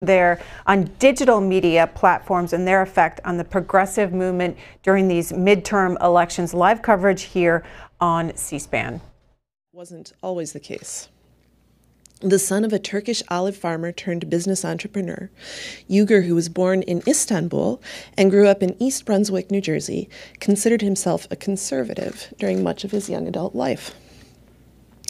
there on digital media platforms and their effect on the progressive movement during these midterm elections. Live coverage here on C-SPAN. Wasn't always the case. The son of a Turkish olive farmer turned business entrepreneur, Uygur, who was born in Istanbul and grew up in East Brunswick, New Jersey, considered himself a conservative during much of his young adult life.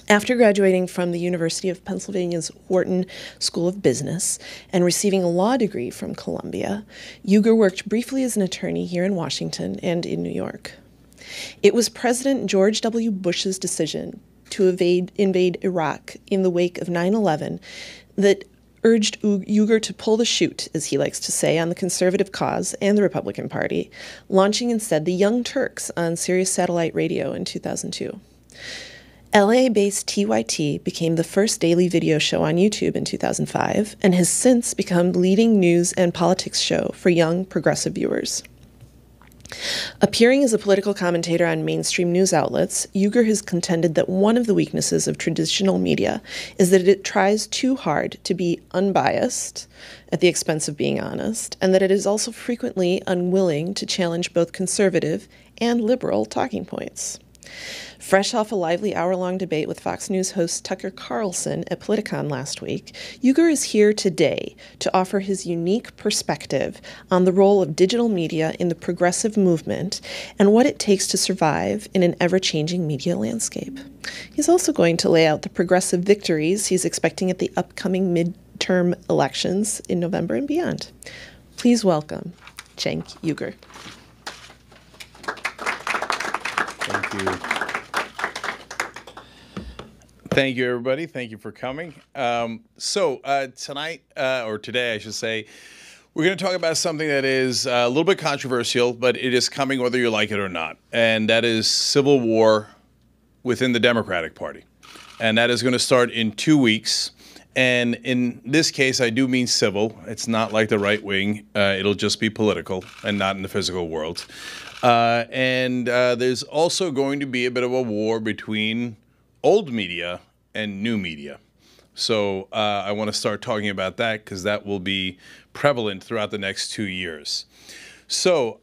After graduating from the University of Pennsylvania's Wharton School of Business and receiving a law degree from Columbia, Uygur worked briefly as an attorney here in Washington and in New York. It was President George W. Bush's decision to invade Iraq in the wake of 9/11 that urged Uygur to pull the chute, as he likes to say, on the conservative cause and the Republican Party, launching instead the Young Turks on Sirius Satellite Radio in 2002. LA-based TYT became the first daily video show on YouTube in 2005 and has since become the leading news and politics show for young progressive viewers. Appearing as a political commentator on mainstream news outlets, Uygur has contended that one of the weaknesses of traditional media is that it tries too hard to be unbiased at the expense of being honest, and that it is also frequently unwilling to challenge both conservative and liberal talking points. Fresh off a lively hour-long debate with Fox News host Tucker Carlson at Politicon last week, Uygur is here today to offer his unique perspective on the role of digital media in the progressive movement and what it takes to survive in an ever-changing media landscape. He's also going to lay out the progressive victories he's expecting at the upcoming midterm elections in November and beyond. Please welcome Cenk Uygur. Thank you. Thank you, everybody. Thank you for coming. Tonight, or today, I should say, we're going to talk about something that is a little bit controversial, but it is coming whether you like it or not. And that is civil war within the Democratic Party. And that is going to start in 2 weeks. And in this case, I do mean civil. It's not like the right wing. It'll just be political and not in the physical world. There's also going to be a bit of a war between old media and new media. So I want to start talking about that because that will be prevalent throughout the next 2 years. So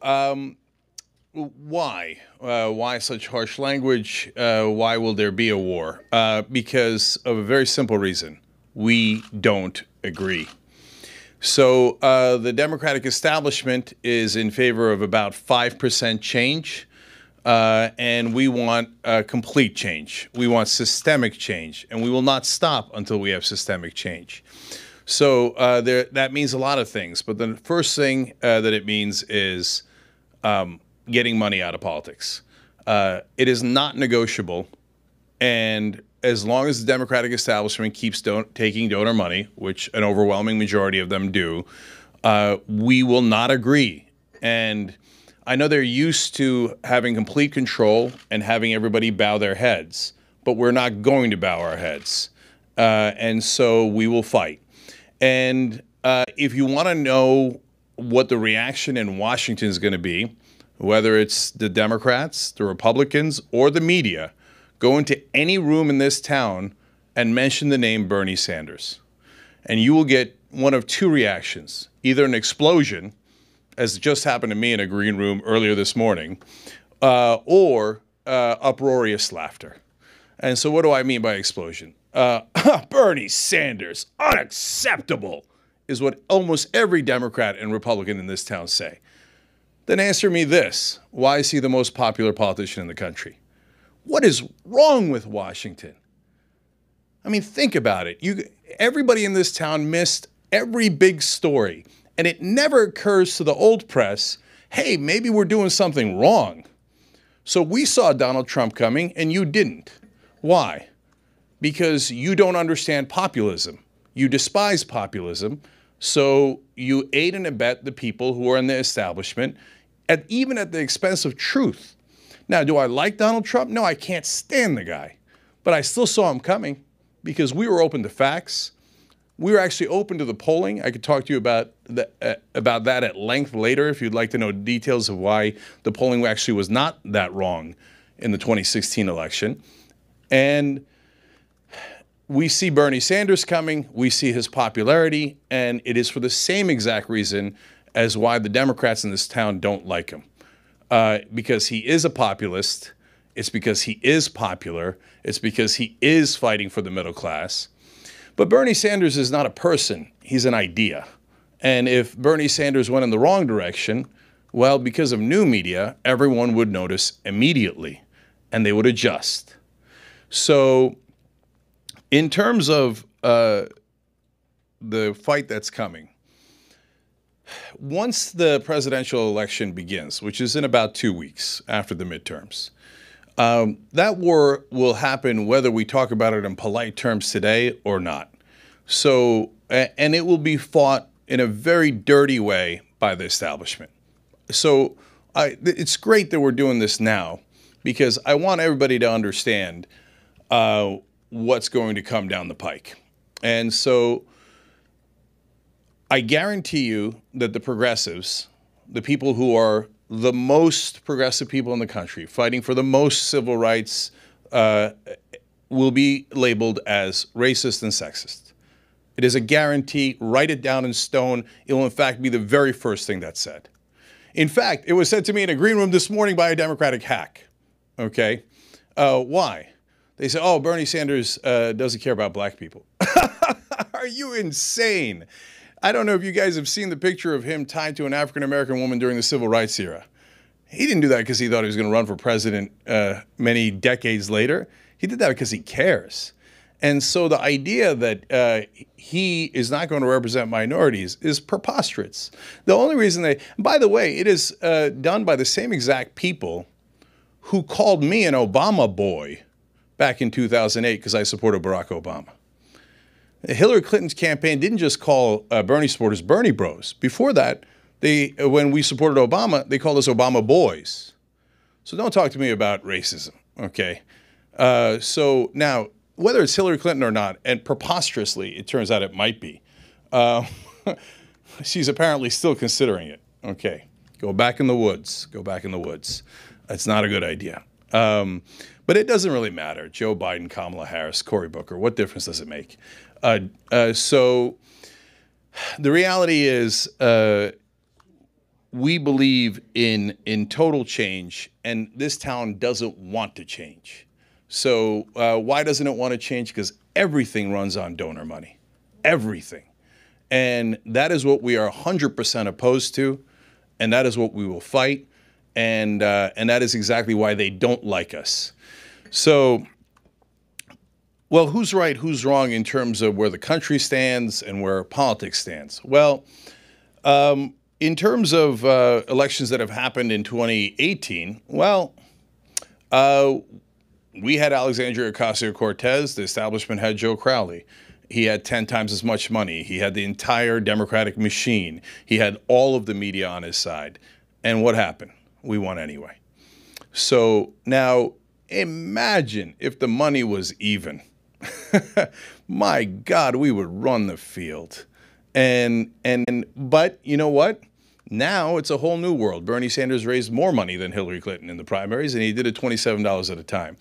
why? Why such harsh language? Why will there be a war? Because of a very simple reason. We don't agree. So the Democratic establishment is in favor of about 5% change, and we want complete change. We want systemic change, and we will not stop until we have systemic change. So that means a lot of things, but the first thing that it means is getting money out of politics. It is not negotiable, and as long as the Democratic establishment keeps taking donor money, which an overwhelming majority of them do, we will not agree. And I know they're used to having complete control and having everybody bow their heads, but we're not going to bow our heads. And so we will fight. And if you want to know what the reaction in Washington is going to be, whether it's the Democrats, the Republicans, or the media, go into any room in this town and mention the name Bernie Sanders. And you will get one of two reactions, either an explosion, as just happened to me in a green room earlier this morning, or uproarious laughter. And so what do I mean by explosion? Bernie Sanders, unacceptable, is what almost every Democrat and Republican in this town say. Then answer me this: why is he the most popular politician in the country? What is wrong with Washington? I mean, think about it. Everybody in this town missed every big story, and it never occurs to the old press, hey, maybe we're doing something wrong. So we saw Donald Trump coming, and you didn't. Why? Because you don't understand populism. You despise populism, so you aid and abet the people who are in the establishment, even at the expense of truth. Now, do I like Donald Trump? No, I can't stand the guy. But I still saw him coming because we were open to facts. We were actually open to the polling. I could talk to you about that at length later if you'd like to know details of why the polling actually was not that wrong in the 2016 election. And we see Bernie Sanders coming, we see his popularity, and it is for the same exact reason as why the Democrats in this town don't like him. Because he is a populist, it's because he is popular, it's because he is fighting for the middle class. But Bernie Sanders is not a person, he's an idea. And if Bernie Sanders went in the wrong direction, well, because of new media, everyone would notice immediately, and they would adjust. So in terms of the fight that's coming, once the presidential election begins, which is in about 2 weeks after the midterms, that war will happen whether we talk about it in polite terms today or not. So, and it will be fought in a very dirty way by the establishment. So it's great that we're doing this now because I want everybody to understand what's going to come down the pike. And so I guarantee you that the progressives, the people who are the most progressive people in the country, fighting for the most civil rights, will be labeled as racist and sexist. It is a guarantee. Write it down in stone. It will, in fact, be the very first thing that's said. In fact, it was said to me in a green room this morning by a Democratic hack. Okay? Why? They said, oh, Bernie Sanders doesn't care about black people. Are you insane? I don't know if you guys have seen the picture of him tied to an African-American woman during the civil rights era. He didn't do that because he thought he was going to run for president many decades later. He did that because he cares. And so the idea that he is not going to represent minorities is preposterous. The only reason by the way, it is done by the same exact people who called me an Obama boy back in 2008 because I supported Barack Obama. Hillary Clinton's campaign didn't just call Bernie supporters Bernie bros. Before that, when we supported Obama, they called us Obama boys. So don't talk to me about racism, okay? So now, whether it's Hillary Clinton or not, and preposterously, it turns out it might be, she's apparently still considering it. Okay, go back in the woods. Go back in the woods. That's not a good idea. But it doesn't really matter. Joe Biden, Kamala Harris, Cory Booker, what difference does it make? So the reality is we believe in total change, and this town doesn't want to change. So why doesn't it want to change? Because everything runs on donor money, everything. And that is what we are 100% opposed to, and that is what we will fight, and that is exactly why they don't like us. So, well, who's right, who's wrong in terms of where the country stands and where politics stands? Well, in terms of elections that have happened in 2018, well, we had Alexandria Ocasio-Cortez. The establishment had Joe Crowley. He had 10 times as much money. He had the entire Democratic machine. He had all of the media on his side. And what happened? We won anyway. So now imagine if the money was even. My God, we would run the field. But you know what? Now it's a whole new world. Bernie Sanders raised more money than Hillary Clinton in the primaries, and he did it $27 at a time.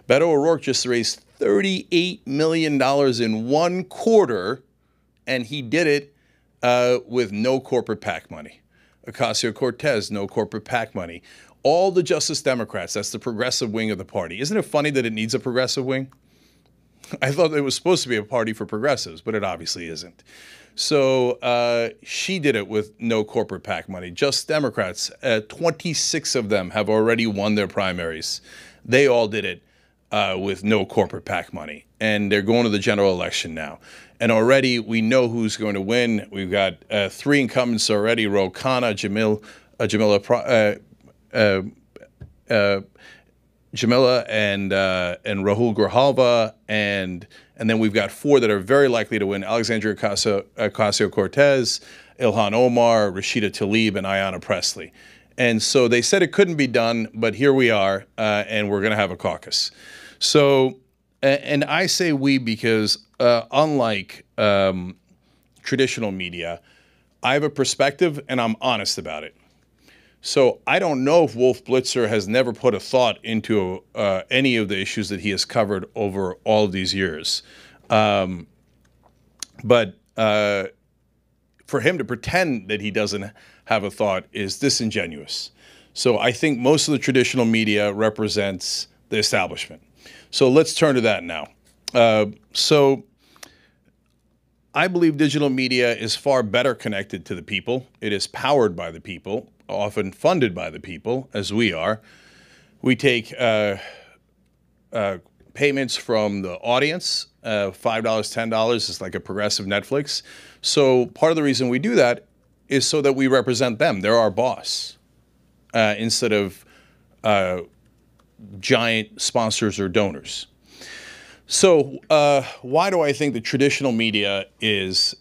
Beto O'Rourke just raised $38 million in 1 quarter, and he did it with no corporate PAC money. Ocasio-Cortez, no corporate PAC money. All the Justice Democrats, that's the progressive wing of the party. Isn't it funny that it needs a progressive wing? I thought it was supposed to be a party for progressives, but it obviously isn't. So she did it with no corporate PAC money. Just Democrats, 26 of them have already won their primaries. They all did it with no corporate PAC money. And they're going to the general election now. And already we know who's going to win. We've got 3 incumbents already, Ro Khanna, Jamila and Rahul Grijalva, and then we've got 4 that are very likely to win: Alexandria Ocasio-Cortez, Ilhan Omar, Rashida Tlaib, and Ayanna Pressley. And so they said it couldn't be done, but here we are, and we're going to have a caucus. So, and I say we because unlike traditional media, I have a perspective and I'm honest about it. So I don't know if Wolf Blitzer has never put a thought into any of the issues that he has covered over all of these years. But for him to pretend that he doesn't have a thought is disingenuous. So I think most of the traditional media represents the establishment. So let's turn to that now. So I believe digital media is far better connected to the people. It is powered by the people, often funded by the people, as we are. We take payments from the audience, $5, $10 is like a progressive Netflix. So part of the reason we do that is so that we represent them. They're our boss, instead of giant sponsors or donors. So why do I think the traditional media is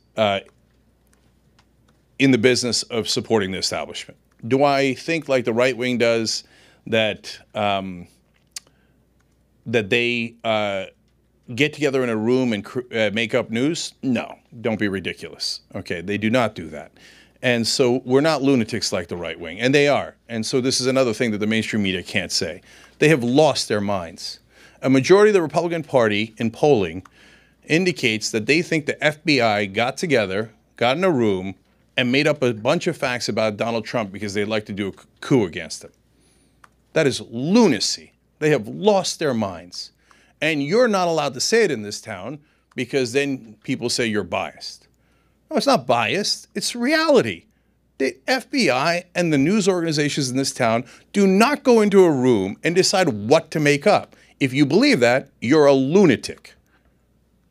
in the business of supporting the establishment? Do I think, like the right wing does, that that they get together in a room and make up news? No, don't be ridiculous. Okay, they do not do that. And so we're not lunatics like the right wing, and they are. And so this is another thing that the mainstream media can't say. They have lost their minds. A majority of the Republican Party in polling indicates that they think the FBI got together, got in a room, and made up a bunch of facts about Donald Trump because they'd like to do a coup against him. That is lunacy. They have lost their minds. And you're not allowed to say it in this town because then people say you're biased. No, it's not biased. It's reality. The FBI and the news organizations in this town do not go into a room and decide what to make up. If you believe that, you're a lunatic.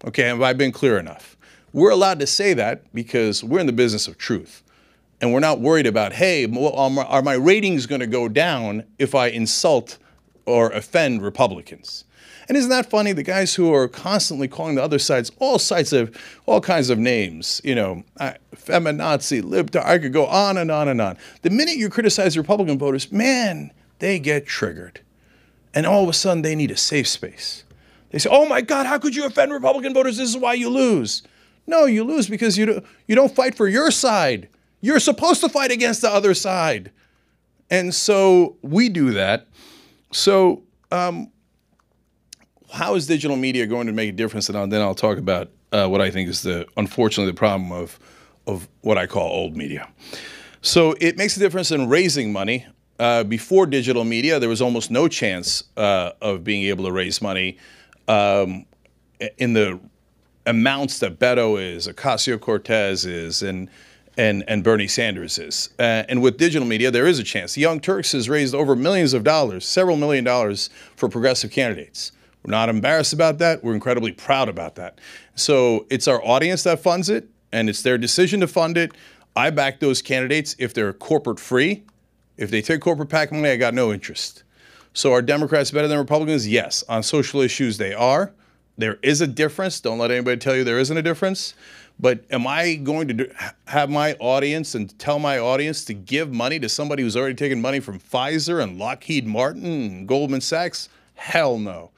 Okay, have I been clear enough? We're allowed to say that because we're in the business of truth. And we're not worried about, hey, are my ratings going to go down if I insult or offend Republicans? And isn't that funny? The guys who are constantly calling the other sides all kinds of names, you know, feminazi, libtard, I could go on and on and on. The minute you criticize Republican voters, man, they get triggered. And all of a sudden they need a safe space. They say, oh my God, how could you offend Republican voters? This is why you lose. No, you lose because you don't fight for your side. You're supposed to fight against the other side. And so we do that. So how is digital media going to make a difference? And then I'll talk about what I think is unfortunately the problem of what I call old media. So it makes a difference in raising money. Before digital media, there was almost no chance of being able to raise money in the amounts that Beto is, Ocasio-Cortez is, and Bernie Sanders is. And with digital media, there is a chance. Young Turks has raised over millions of dollars, several $1 million for progressive candidates. We're not embarrassed about that. We're incredibly proud about that. So it's our audience that funds it, and it's their decision to fund it. I back those candidates if they're corporate free. If they take corporate PAC money, I got no interest. So are Democrats better than Republicans? Yes. On social issues, they are. There is a difference. Don't let anybody tell you there isn't a difference. But am I going to have my audience and tell my audience to give money to somebody who's already taken money from Pfizer and Lockheed Martin and Goldman Sachs? Hell no.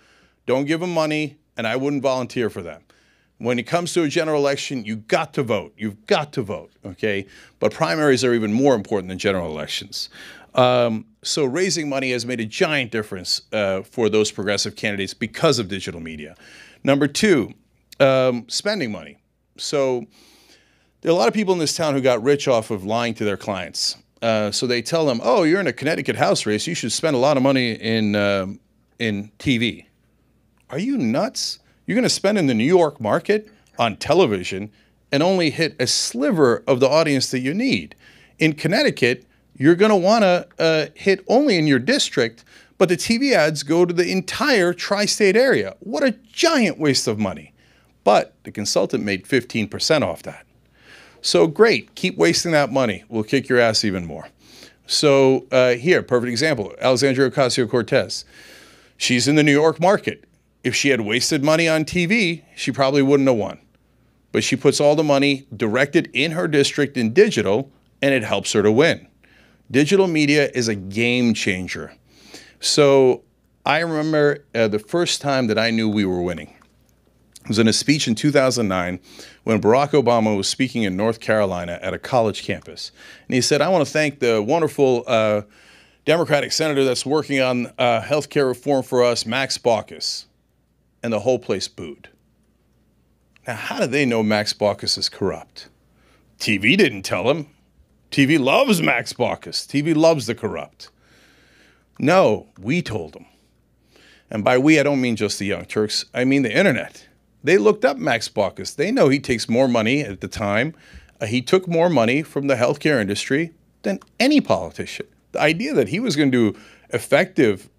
Don't give them money, and I wouldn't volunteer for them. When it comes to a general election, you've got to vote. You've got to vote, okay? But primaries are even more important than general elections. So raising money has made a giant difference for those progressive candidates because of digital media. Number two, spending money. So there are a lot of people in this town who got rich off of lying to their clients. So they tell them, oh, you're in a Connecticut House race. You should spend a lot of money in TV. Are you nuts? You're going to spend in the New York market on television and only hit a sliver of the audience that you need. In Connecticut, you're going to want to hit only in your district, but the TV ads go to the entire tri-state area. What a giant waste of money. But the consultant made 15% off that. So great, keep wasting that money. We'll kick your ass even more. So here, perfect example, Alexandria Ocasio-Cortez. She's in the New York market. If she had wasted money on TV, she probably wouldn't have won. But she puts all the money directed in her district in digital, and it helps her to win. Digital media is a game changer. So I remember the first time that I knew we were winning. It was in a speech in 2009 when Barack Obama was speaking in North Carolina at a college campus. And he said, I want to thank the wonderful Democratic senator that's working on health care reform for us, Max Baucus. And the whole place booed. Now, how do they know Max Baucus is corrupt? TV didn't tell him. TV loves Max Baucus. TV loves the corrupt. No, we told them. And by we, I don't mean just the Young Turks. I mean the internet. They looked up Max Baucus. They know he takes more money at the time. He took more money from the healthcare industry than any politician. The idea that he was going to do effective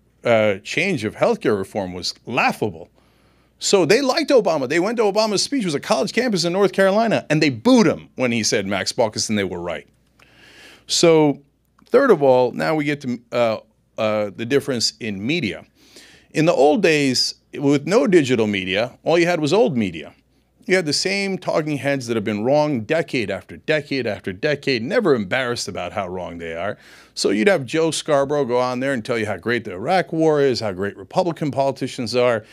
change of healthcare reform was laughable. So they liked Obama. They went to Obama's speech. It was a college campus in North Carolina, and they booed him when he said Max Baucus, and they were right. So third of all, now we get to the difference in media. In the old days, with no digital media, all you had was old media. You had the same talking heads that have been wrong decade after decade after decade, never embarrassed about how wrong they are. So you'd have Joe Scarborough go on there and tell you how great the Iraq War is, how great Republican politicians are.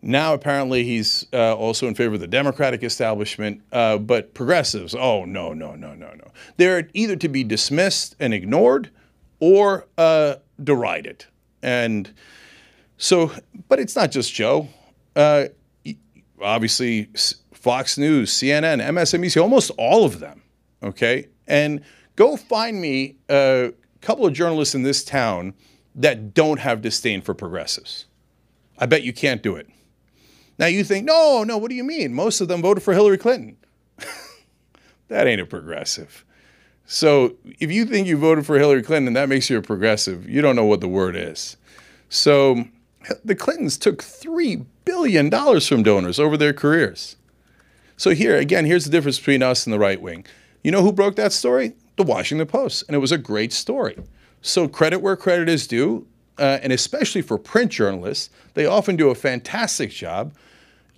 Now, apparently, he's also in favor of the Democratic establishment. But progressives, oh, no, no, no, no, no. They're either to be dismissed and ignored or derided. And so, but it's not just Joe. Obviously, Fox News, CNN, MSNBC, almost all of them, okay? And go find me a couple of journalists in this town that don't have disdain for progressives. I bet you can't do it. Now you think, no, what do you mean? Most of them voted for Hillary Clinton. That ain't a progressive. So if you think you voted for Hillary Clinton and that makes you a progressive, you don't know what the word is. So the Clintons took $3 billion from donors over their careers. So here, again, here's the difference between us and the right wing. You know who broke that story? The Washington Post. And it was a great story. So credit where credit is due. And especially for print journalists, they often do a fantastic job.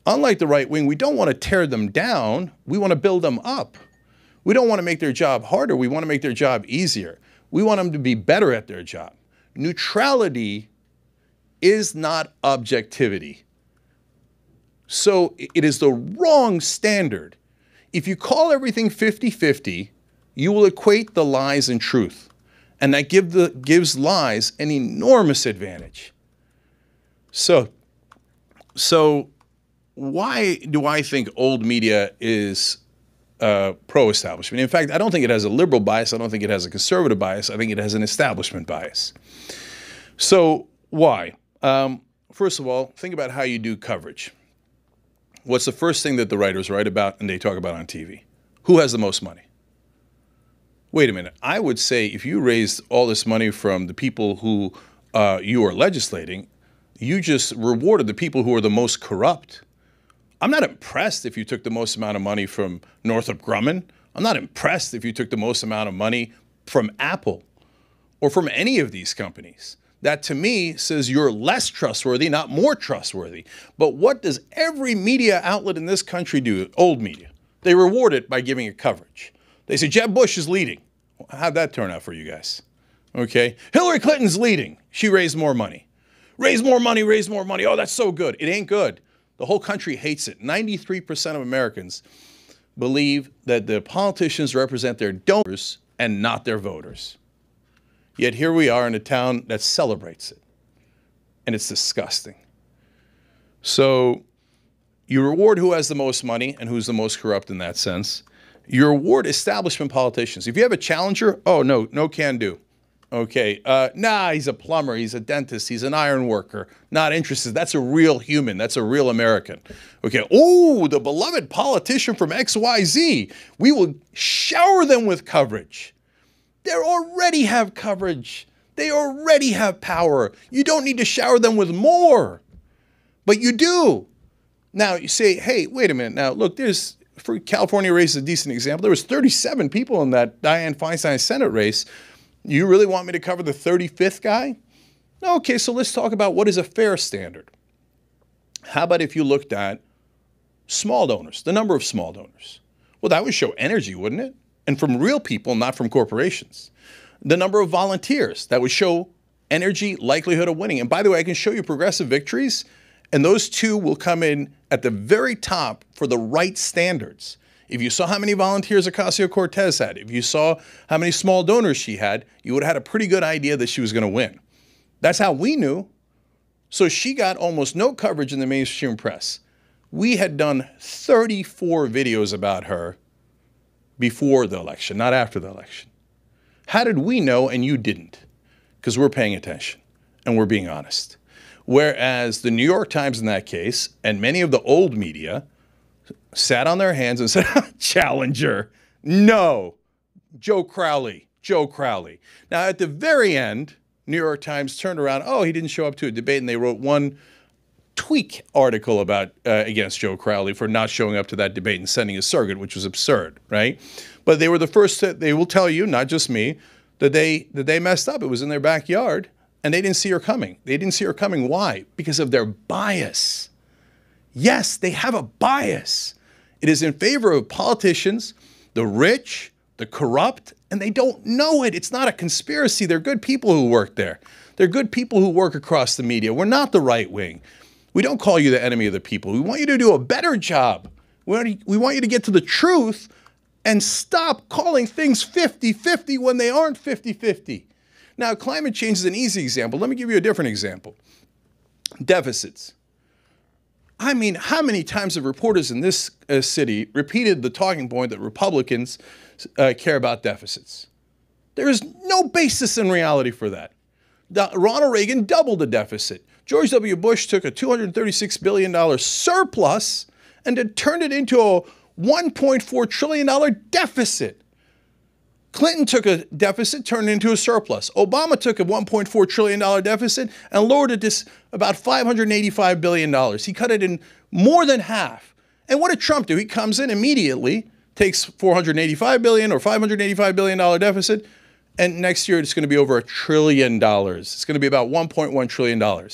Unlike the right wing, we don't want to tear them down. We want to build them up. We don't want to make their job harder. We want to make their job easier. We want them to be better at their job. Neutrality is not objectivity. So it is the wrong standard. If you call everything 50-50, you will equate the lies and truth. And that gives lies an enormous advantage. So why do I think old media is pro-establishment? In fact, I don't think it has a liberal bias. I don't think it has a conservative bias. I think it has an establishment bias. So why? First of all, think about how you do coverage. What's the first thing that the writers write about and they talk about on TV? Who has the most money? Wait a minute. I would say if you raised all this money from the people who you are legislating, you just rewarded the people who are the most corrupt. I'm not impressed if you took the most amount of money from Northrop Grumman. I'm not impressed if you took the most amount of money from Apple or from any of these companies. That to me says you're less trustworthy, not more trustworthy. But what does every media outlet in this country do, old media? They reward it by giving it coverage. They say Jeb Bush is leading. How'd that turn out for you guys? Okay. Hillary Clinton's leading. She raised more money. Raise more money, raise more money. Oh, that's so good. It ain't good. The whole country hates it. 93% of Americans believe that the politicians represent their donors and not their voters. Yet here we are in a town that celebrates it. And it's disgusting. So you reward who has the most money and who's the most corrupt in that sense. You reward establishment politicians. If you have a challenger, oh, no can do. Okay, nah, he's a plumber, he's a dentist, he's an iron worker, not interested. That's a real human, that's a real American. Okay, oh, the beloved politician from XYZ, we will shower them with coverage. They already have coverage. They already have power. You don't need to shower them with more, but you do. Now you say, hey, wait a minute. Now look, for California race is a decent example. There was 37 people in that Dianne Feinstein Senate race. You really want me to cover the 35th guy? Okay, so let's talk about what is a fair standard. How about if you looked at small donors, the number of small donors? Well, that would show energy, wouldn't it? And from real people, not from corporations. The number of volunteers, that would show energy, likelihood of winning. And by the way, I can show you progressive victories, and those two will come in at the very top for the right standards. If you saw how many volunteers Ocasio-Cortez had, if you saw how many small donors she had, you would have had a pretty good idea that she was going to win. That's how we knew. So she got almost no coverage in the mainstream press. We had done 34 videos about her before the election, not after the election. How did we know and you didn't? Because we're paying attention and we're being honest. Whereas the New York Times in that case, and many of the old media, sat on their hands and said, Challenger, no, Joe Crowley. Now, at the very end, New York Times turned around, oh, he didn't show up to a debate, and they wrote one tweak article about against Joe Crowley for not showing up to that debate and sending a surrogate, which was absurd, right? But they were the first to, they will tell you, not just me, that they messed up. It was in their backyard, and they didn't see her coming. They didn't see her coming. Why? Because of their bias. Yes, they have a bias. It is in favor of politicians, the rich, the corrupt, and they don't know it. It's not a conspiracy. They're good people who work there. They're good people who work across the media. We're not the right wing. We don't call you the enemy of the people. We want you to do a better job. We want you to get to the truth and stop calling things 50-50 when they aren't 50-50. Now, climate change is an easy example. Let me give you a different example. Deficits. I mean, how many times have reporters in this city repeated the talking point that Republicans care about deficits? There is no basis in reality for that. Ronald Reagan doubled the deficit. George W. Bush took a $236 billion surplus and turned it into a $1.4 trillion deficit. Clinton took a deficit, turned it into a surplus. Obama took a $1.4 trillion deficit and lowered it to about $585 billion. He cut it in more than half. And what did Trump do? He comes in immediately, takes $485 billion or $585 billion deficit, and next year it's going to be over $1 trillion. It's going to be about $1.1 trillion.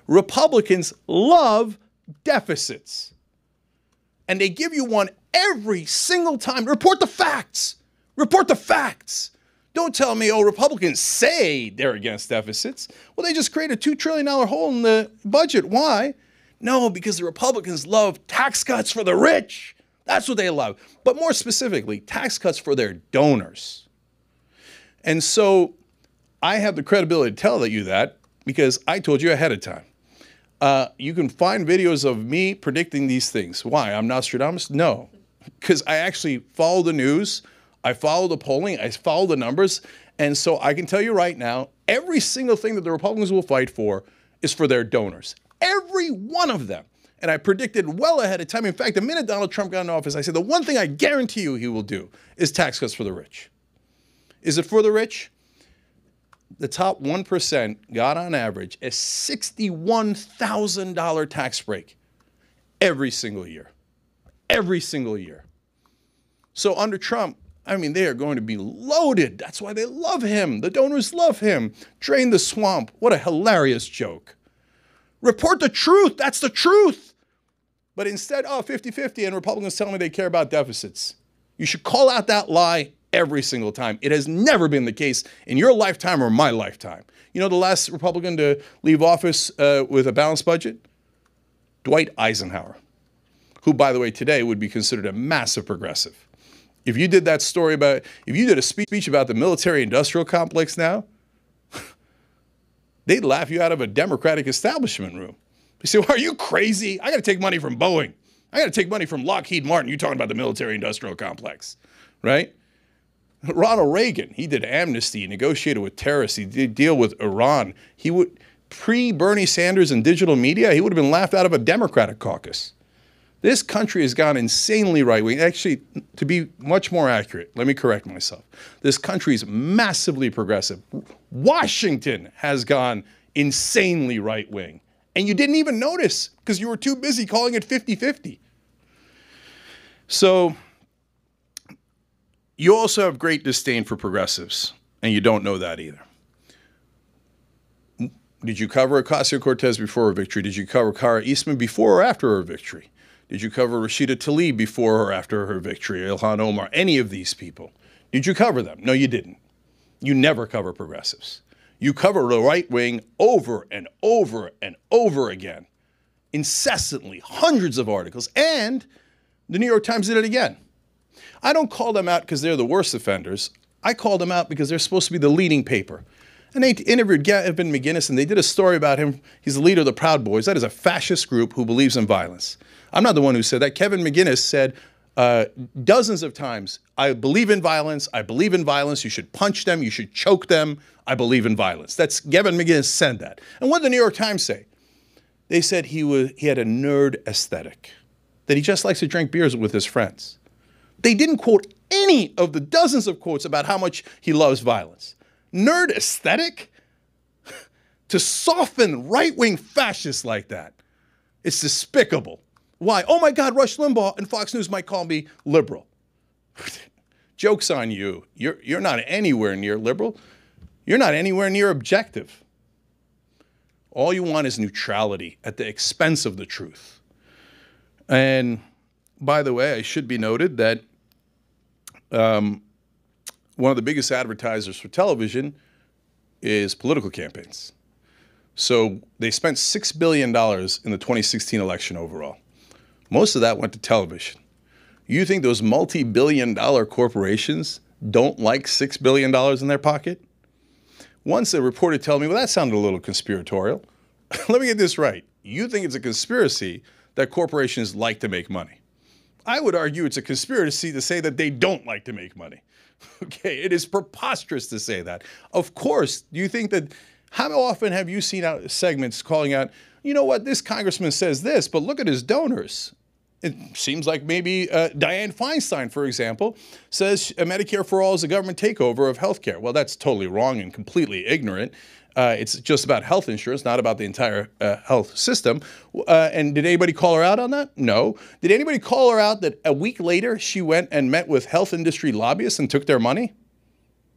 Republicans love deficits. And they give you one every single time. Report the facts. Report the facts. Don't tell me, oh, Republicans say they're against deficits. Well, they just created a $2 trillion hole in the budget. Why? No, because the Republicans love tax cuts for the rich. That's what they love. But more specifically, tax cuts for their donors. And so I have the credibility to tell you that because I told you ahead of time. You can find videos of me predicting these things. Why? I'm Nostradamus? No, because I actually follow the news. I follow the polling. I follow the numbers. And so I can tell you right now, every single thing that the Republicans will fight for is for their donors. Every one of them. And I predicted well ahead of time. In fact, the minute Donald Trump got in office, I said the one thing I guarantee you he will do is tax cuts for the rich. Is it for the rich? The top 1% got on average a $61,000 tax break every single year. Every single year. So under Trump, I mean, they are going to be loaded. That's why they love him. The donors love him. Drain the swamp. What a hilarious joke. Report the truth. That's the truth. But instead, oh, 50-50, and Republicans tell me they care about deficits. You should call out that lie every single time. It has never been the case in your lifetime or my lifetime. You know the last Republican to leave office with a balanced budget? Dwight Eisenhower, who, by the way, today would be considered a massive progressive. If you did that story about, if you did a speech about the military-industrial complex now, they'd laugh you out of a Democratic establishment room. They say, well, are you crazy? I got to take money from Boeing. I got to take money from Lockheed Martin. You're talking about the military-industrial complex, right? Ronald Reagan, he did amnesty, he negotiated with terrorists, he did deal with Iran. He would, pre-Bernie Sanders and digital media, he would have been laughed out of a Democratic caucus. This country has gone insanely right-wing. Actually, to be much more accurate, let me correct myself. This country is massively progressive. Washington has gone insanely right-wing. And you didn't even notice because you were too busy calling it 50-50. So you also have great disdain for progressives, and you don't know that either. Did you cover Ocasio-Cortez before her victory? Did you cover Kara Eastman before or after her victory? Did you cover Rashida Tlaib before or after her victory? Ilhan Omar, any of these people? Did you cover them? No, you didn't. You never cover progressives. You cover the right wing over and over and over again, incessantly, hundreds of articles, and the New York Times did it again. I don't call them out because they're the worst offenders. I call them out because they're supposed to be the leading paper. And they interviewed Gavin McInnes, and they did a story about him. He's the leader of the Proud Boys. That is a fascist group who believes in violence. I'm not the one who said that. Kevin McGinnis said dozens of times, I believe in violence. I believe in violence. You should punch them. You should choke them. I believe in violence. That's Kevin McGinnis said that. And what did the New York Times say? They said he had a nerd aesthetic, that he just likes to drink beers with his friends. They didn't quote any of the dozens of quotes about how much he loves violence. Nerd aesthetic? To soften right-wing fascists like that. It's despicable. Why? Oh my God, Rush Limbaugh and Fox News might call me liberal. Joke's on you. You're not anywhere near liberal. You're not anywhere near objective. All you want is neutrality at the expense of the truth. And by the way, it should be noted that one of the biggest advertisers for television is political campaigns. So they spent $6 billion in the 2016 election overall. Most of that went to television. You think those multi-billion-dollar corporations don't like $6 billion in their pocket? Once a reporter told me, well, that sounded a little conspiratorial. Let me get this right. You think it's a conspiracy that corporations like to make money. I would argue it's a conspiracy to say that they don't like to make money. Okay, it is preposterous to say that. Of course, do you think that, how often have you seen segments calling out, you know what, this congressman says this, but look at his donors. It seems like maybe Dianne Feinstein, for example, says Medicare for all is a government takeover of healthcare. Well, that's totally wrong and completely ignorant. It's just about health insurance, not about the entire health system. And did anybody call her out on that? No. Did anybody call her out that a week later she went and met with health industry lobbyists and took their money?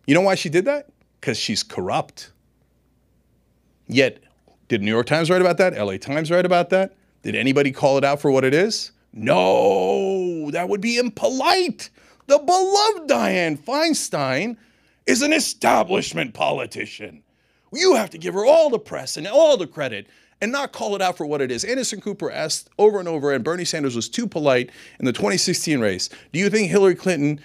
You know why she did that? Because she's corrupt. Yet, did New York Times write about that? LA Times write about that? Did anybody call it out for what it is? No, that would be impolite. The beloved Dianne Feinstein is an establishment politician. You have to give her all the press and all the credit and not call it out for what it is. Anderson Cooper asked over and over, and Bernie Sanders was too polite in the 2016 race. Do you think Hillary Clinton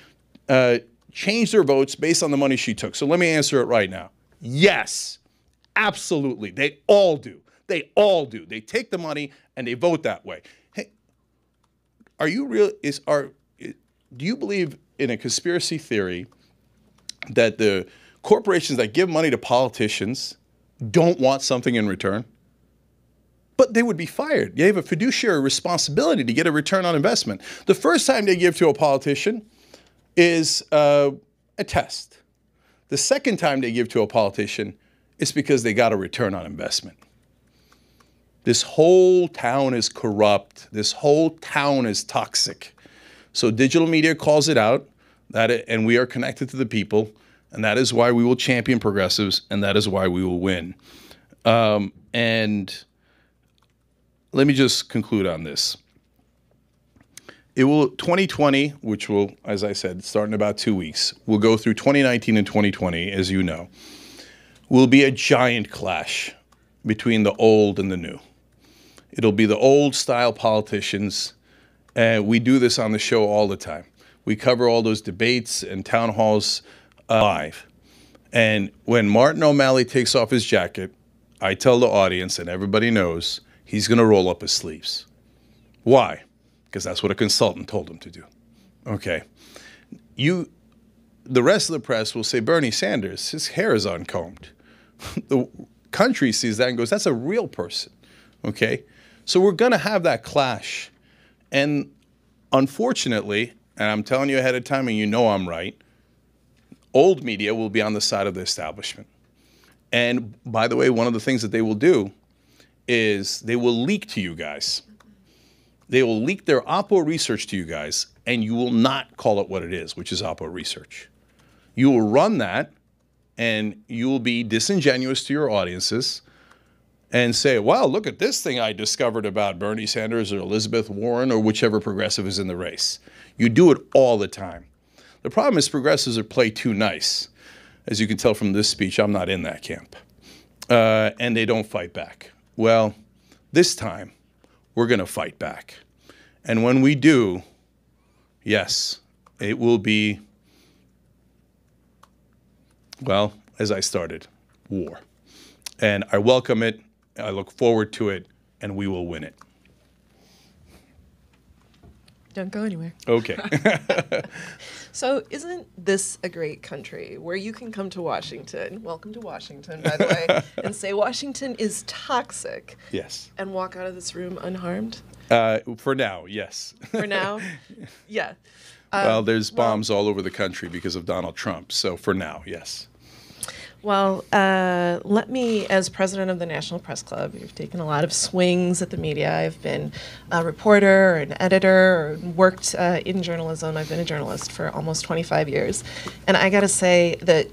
changed her votes based on the money she took? So let me answer it right now. Yes, absolutely. They all do. They all do. They take the money and they vote that way. Hey, are you real? Do you believe in a conspiracy theory that the corporations that give money to politicians don't want something in return? But they would be fired. They have a fiduciary responsibility to get a return on investment. The first time they give to a politician is a test. The second time they give to a politician is because they got a return on investment. This whole town is corrupt. This whole town is toxic. So digital media calls it out, and we are connected to the people, and that is why we will champion progressives, and that is why we will win. And let me just conclude on this. 2020, which will, as I said, start in about 2 weeks, we'll go through 2019 and 2020, as you know, will be a giant clash between the old and the new. It'll be the old style politicians, and we do this on the show all the time. We cover all those debates and town halls live. And when Martin O'Malley takes off his jacket, I tell the audience, and everybody knows, he's going to roll up his sleeves. Why? Because that's what a consultant told him to do. Okay. The rest of the press will say, Bernie Sanders, his hair is uncombed. The country sees that and goes, that's a real person. Okay. So we're going to have that clash. And unfortunately, and I'm telling you ahead of time, and you know I'm right, old media will be on the side of the establishment. And by the way, one of the things that they will do is they will leak to you guys. They will leak their Oppo research to you guys, and you will not call it what it is, which is Oppo research. You will run that, and you will be disingenuous to your audiences and say, wow, look at this thing I discovered about Bernie Sanders or Elizabeth Warren or whichever progressive is in the race. You do it all the time. The problem is progressives are played too nice. As you can tell from this speech, I'm not in that camp. And they don't fight back. Well, this time, we're going to fight back. And when we do, yes, it will be, well, as I started, war. And I welcome it, I look forward to it, and we will win it. Don't go anywhere. Okay. So isn't this a great country where you can come to Washington, welcome to Washington, by the way, and say Washington is toxic? Yes. And walk out of this room unharmed? For now, yes. For now? Yeah. Well, there's bombs all over the country because of Donald Trump. So for now, yes. Well, let me, as president of the National Press Club, you've taken a lot of swings at the media. I've been a reporter or an editor or worked in journalism. I've been a journalist for almost 25 years. And I got to say that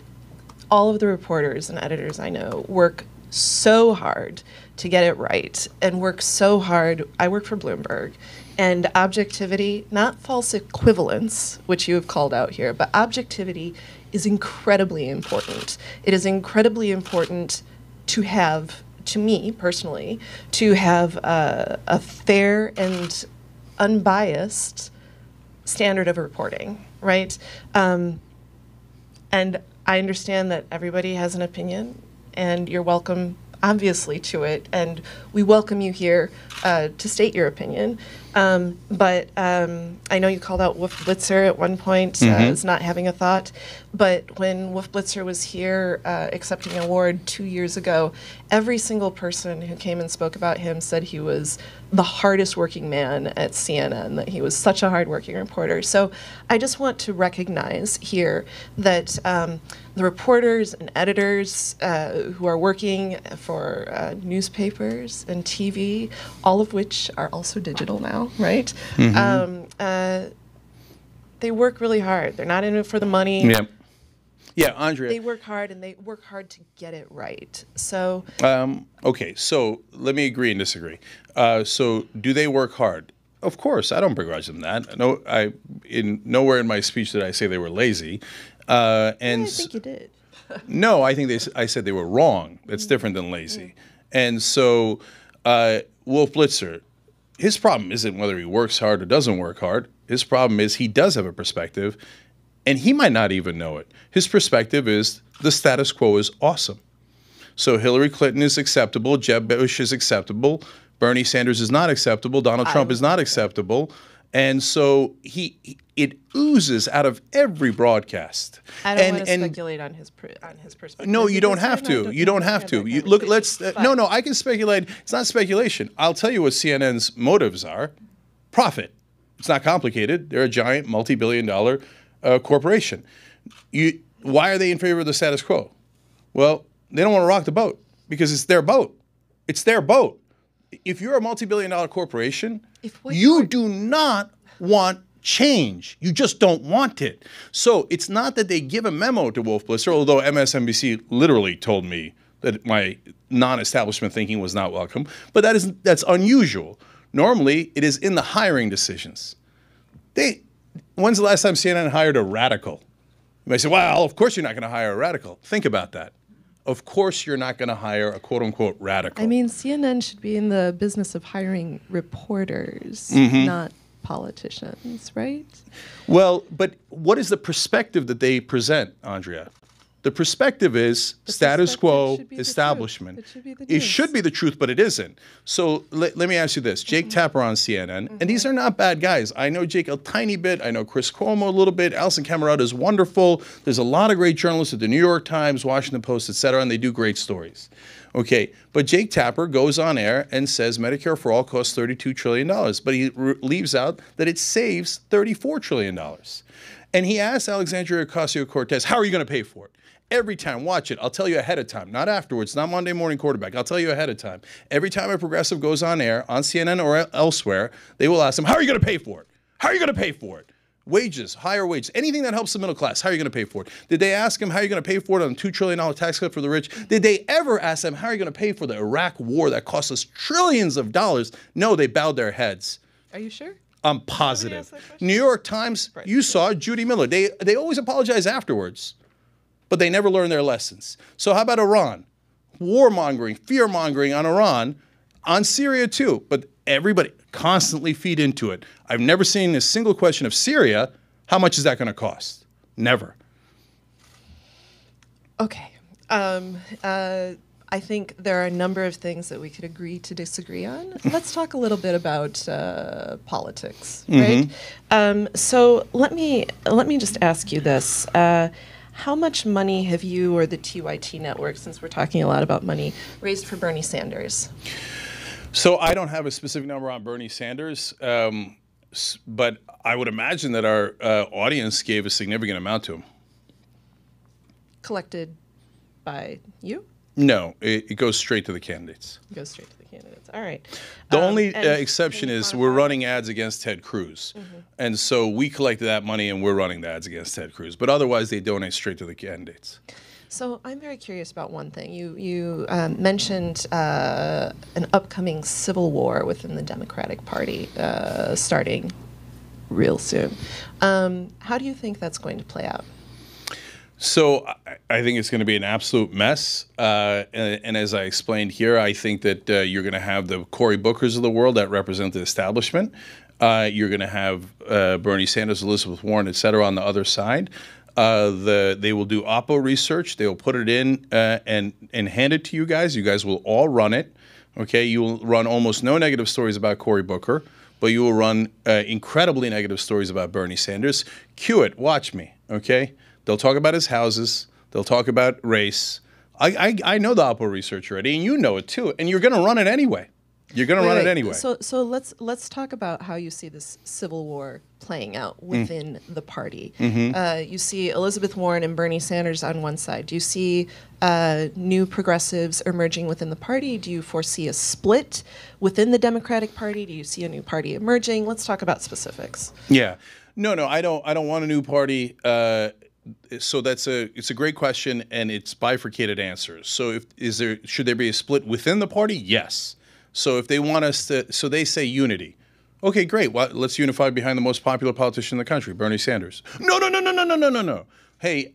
all of the reporters and editors I know work so hard to get it right and work so hard. I work for Bloomberg. And objectivity, not false equivalence, which you have called out here, but objectivity is incredibly important. It is incredibly important to have, to me personally, to have a fair and unbiased standard of reporting, right? And I understand that everybody has an opinion, and you're welcome, obviously, to it, and we welcome you here to state your opinion. But I know you called out Wolf Blitzer at one point as not having a thought, but when Wolf Blitzer was here accepting an award 2 years ago, every single person who came and spoke about him said he was the hardest working man at CNN, that he was such a hardworking reporter. So I just want to recognize here that the reporters and editors who are working for newspapers and TV, all of which are also digital now, right? They work really hard. They're not in it for the money. Yeah. Yeah, Andrea. They work hard, and they work hard to get it right. So. Okay, so let me agree and disagree. So do they work hard? Of course, I don't begrudge them that. No, nowhere in my speech did I say they were lazy. I think you did. No, I think I said they were wrong. That's different than lazy. And so Wolf Blitzer, his problem isn't whether he works hard or doesn't work hard. His problem is he does have a perspective, and he might not even know it. His perspective is the status quo is awesome. So Hillary Clinton is acceptable, Jeb Bush is acceptable, Bernie Sanders is not acceptable, Donald Trump is not acceptable. And so it oozes out of every broadcast. I don't want to speculate on his perspective. No, you don't have to. You don't have to. You look. Let's. No. I can speculate. It's not speculation. I'll tell you what CNN's motives are: profit. It's not complicated. They're a giant, multi-billion-dollar corporation. Why are they in favor of the status quo? Well, they don't want to rock the boat because it's their boat. It's their boat. If you're a multi-billion-dollar corporation, you do not want change. You just don't want it. So it's not that they give a memo to Wolf Blitzer, although MSNBC literally told me that my non-establishment thinking was not welcome. But that's unusual. Normally, it is in the hiring decisions. When's the last time CNN hired a radical? You might say, well, of course you're not going to hire a radical. Think about that. Of course you're not going to hire a quote-unquote radical. I mean, CNN should be in the business of hiring reporters, not politicians, right? Well, but what is the perspective that they present, Andrea? The perspective is status quo, establishment. It should be the truth, but it isn't. So let me ask you this. Jake Tapper on CNN, and these are not bad guys. I know Jake a tiny bit. I know Chris Cuomo a little bit. Alison Camerota is wonderful. There's a lot of great journalists at the New York Times, Washington Post, et cetera, and they do great stories. Okay, but Jake Tapper goes on air and says Medicare for All costs $32 trillion, but he leaves out that it saves $34 trillion. And he asks Alexandria Ocasio-Cortez, how are you going to pay for it? Every time, watch it. I'll tell you ahead of time, not afterwards, not Monday morning quarterback. I'll tell you ahead of time. Every time a progressive goes on air, on CNN or elsewhere, they will ask him, how are you going to pay for it? How are you going to pay for it? Wages, higher wages, anything that helps the middle class, how are you going to pay for it? Did they ask him, how are you going to pay for it on a $2 trillion tax cut for the rich? Did they ever ask him, how are you going to pay for the Iraq war that cost us trillions of dollars? No, they bowed their heads. Are you sure? I'm positive. New York Times, you saw Judy Miller. They always apologize afterwards, but they never learn their lessons. So how about Iran? Warmongering, fear-mongering on Iran, on Syria too, but everybody constantly feed into it. I've never seen a single question of Syria, how much is that going to cost? Never. Okay. I think there are a number of things that we could agree to disagree on. Let's talk a little bit about politics, right? So let me just ask you this. How much money have you or the TYT network, since we're talking a lot about money, raised for Bernie Sanders? So I don't have a specific number on Bernie Sanders, but I would imagine that our audience gave a significant amount to him. Collected by you? No, it goes straight to the candidates. It goes straight to the candidates. All right. The only exception is we're running ads against Ted Cruz. And so we collected that money and we're running the ads against Ted Cruz. But otherwise, they donate straight to the candidates. So I'm very curious about one thing. You mentioned an upcoming civil war within the Democratic Party starting real soon. How do you think that's going to play out? So I think it's going to be an absolute mess. And as I explained here, I think that you're going to have the Cory Bookers of the world that represent the establishment. You're going to have Bernie Sanders, Elizabeth Warren, et cetera, on the other side. They will do Oppo research. They will put it in and hand it to you guys. You guys will all run it. Okay, you will run almost no negative stories about Cory Booker, but you will run incredibly negative stories about Bernie Sanders. Cue it. Watch me. Okay. They'll talk about his houses. They'll talk about race. I know the Oppo research already, and you know it too. And you're going to run it anyway. You're going to run it anyway. So let's talk about how you see this civil war playing out within the party. You see Elizabeth Warren and Bernie Sanders on one side. Do you see new progressives emerging within the party? Do you foresee a split within the Democratic Party? Do you see a new party emerging? Let's talk about specifics. Yeah. No, I don't want a new party. So it's a great question, and it's bifurcated answers. So should there be a split within the party? Yes. So if they want us to, so they say unity. Okay, great. Well, let's unify behind the most popular politician in the country, Bernie Sanders. No. Hey,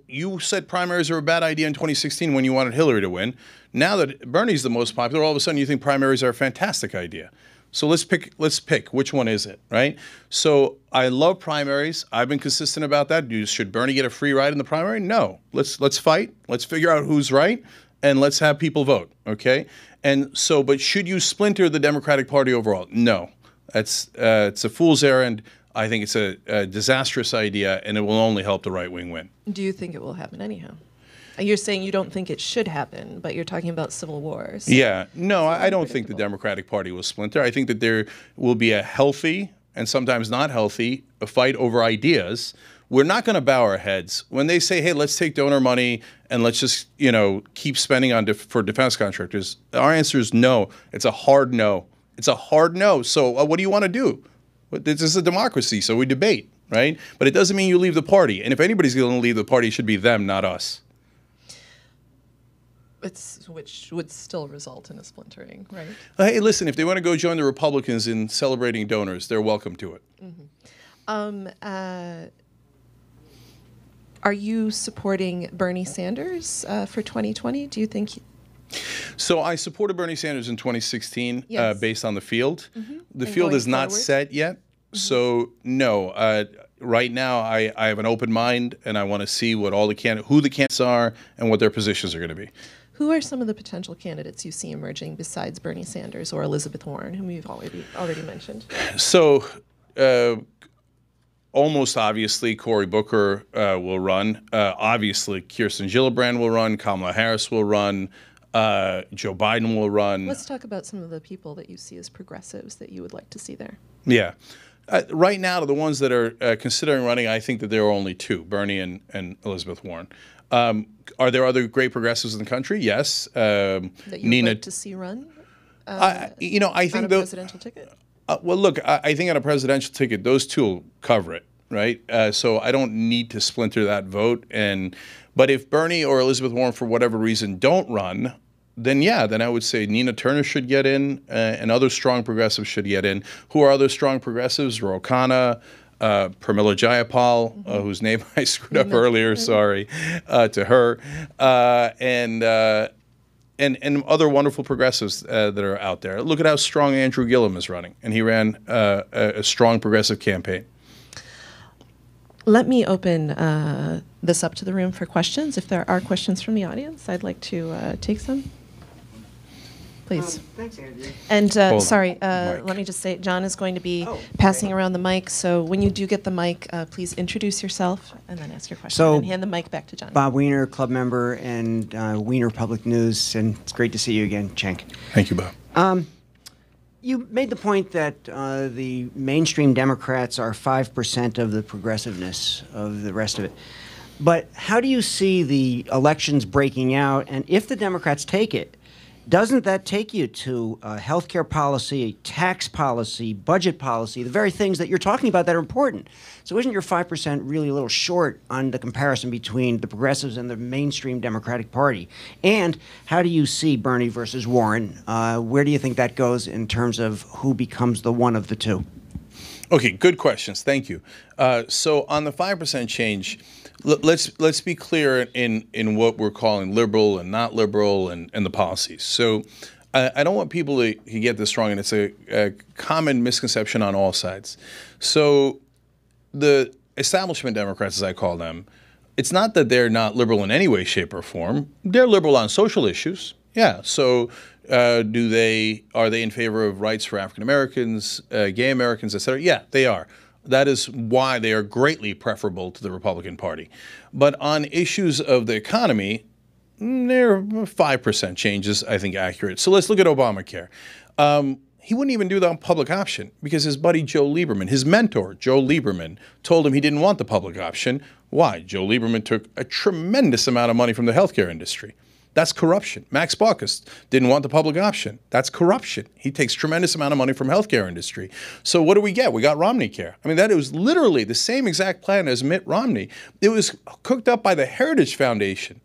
you said primaries are a bad idea in 2016 when you wanted Hillary to win. Now that Bernie's the most popular, all of a sudden you think primaries are a fantastic idea. So let's pick. Which one is it, right? So I love primaries. I've been consistent about that. Should Bernie get a free ride in the primary? No. Let's fight. Let's figure out who's right, and let's have people vote. Okay. And so, but should you splinter the Democratic Party overall? No. It's a fool's errand. I think it's a disastrous idea, and it will only help the right wing win. Do you think it will happen anyhow? You're saying you don't think it should happen, but you're talking about civil wars. Yeah. No, I don't think the Democratic Party will splinter. I think that there will be a healthy and sometimes not healthy fight over ideas. We're not going to bow our heads. When they say, hey, let's take donor money and let's just, keep spending on for defense contractors, our answer is no. It's a hard no. It's a hard no. So what do you want to do? This is a democracy, so we debate, right? But it doesn't mean you leave the party. And if anybody's going to leave the party, it should be them, not us. Which would still result in a splintering, right? Hey, listen, if they want to go join the Republicans in celebrating donors, they're welcome to it. Are you supporting Bernie Sanders for 2020? Do you think? So I supported Bernie Sanders in 2016 based on the field. The And field is going not forward? set yet. So no, right now I have an open mind and I want to see what who the candidates are and what their positions are going to be. Who are some of the potential candidates you see emerging besides Bernie Sanders or Elizabeth Warren, whom you've already mentioned? So almost obviously Cory Booker will run. Obviously Kirsten Gillibrand will run. Kamala Harris will run. Joe Biden will run. Let's talk about some of the people that you see as progressives that you would like to see there. Yeah. Right now, the ones that are considering running, I think that there are only two, Bernie and Elizabeth Warren. Are there other great progressives in the country? Yes. That you would like to see run? I think on a presidential ticket? Well, look, I think on a presidential ticket, those two will cover it, right? So I don't need to splinter that vote. But if Bernie or Elizabeth Warren, for whatever reason, don't run, then I would say Nina Turner should get in, and other strong progressives should get in. Who are other strong progressives? Ro Khanna, Pramila Jayapal, whose name I screwed up earlier. Sorry to her, and other wonderful progressives that are out there. Look at how strong Andrew Gillum is running, and he ran a strong progressive campaign. Let me open this up to the room for questions. If there are questions from the audience, I'd like to take some. Please. Thanks, Andrew. And on. sorry, Mike. let me just say, John is going to be Oh, passing okay. around the mic. So when you do get the mic, please introduce yourself and then ask your question. So, and hand the mic back to John. Bob Weiner, club member, and Weiner Public News, and it's great to see you again, Cenk. Thank you, Bob. You made the point that the mainstream Democrats are 5% of the progressiveness of the rest of it. But how do you see the elections breaking out? And if the Democrats take it, doesn't that take you to healthcare policy, tax policy, budget policy, the very things that you're talking about that are important? So isn't your 5% really a little short on the comparison between the progressives and the mainstream Democratic Party? And how do you see Bernie versus Warren? Where do you think that goes in terms of who becomes the one of the two? Okay, good questions. Thank you. So on the 5% change, let's be clear in what we're calling liberal and not liberal and the policies. So I don't want people to get this wrong, and it's a common misconception on all sides. So the establishment Democrats, as I call them, it's not that they're not liberal in any way, shape, or form. They're liberal on social issues. Yeah. So are they in favor of rights for African Americans, gay Americans, et cetera? Yeah, they are. That is why they are greatly preferable to the Republican Party. But on issues of the economy, they're 5% changes, I think, accurate. So let's look at Obamacare. He wouldn't even do the public option because his buddy Joe Lieberman, his mentor Joe Lieberman, told him he didn't want the public option. Why? Joe Lieberman took a tremendous amount of money from the healthcare industry. That's corruption. Max Baucus didn't want the public option. That's corruption. He takes tremendous amount of money from healthcare industry. So what do we get? We got Romney Care. I mean, that was literally the same exact plan as Mitt Romney. It was cooked up by the Heritage Foundation.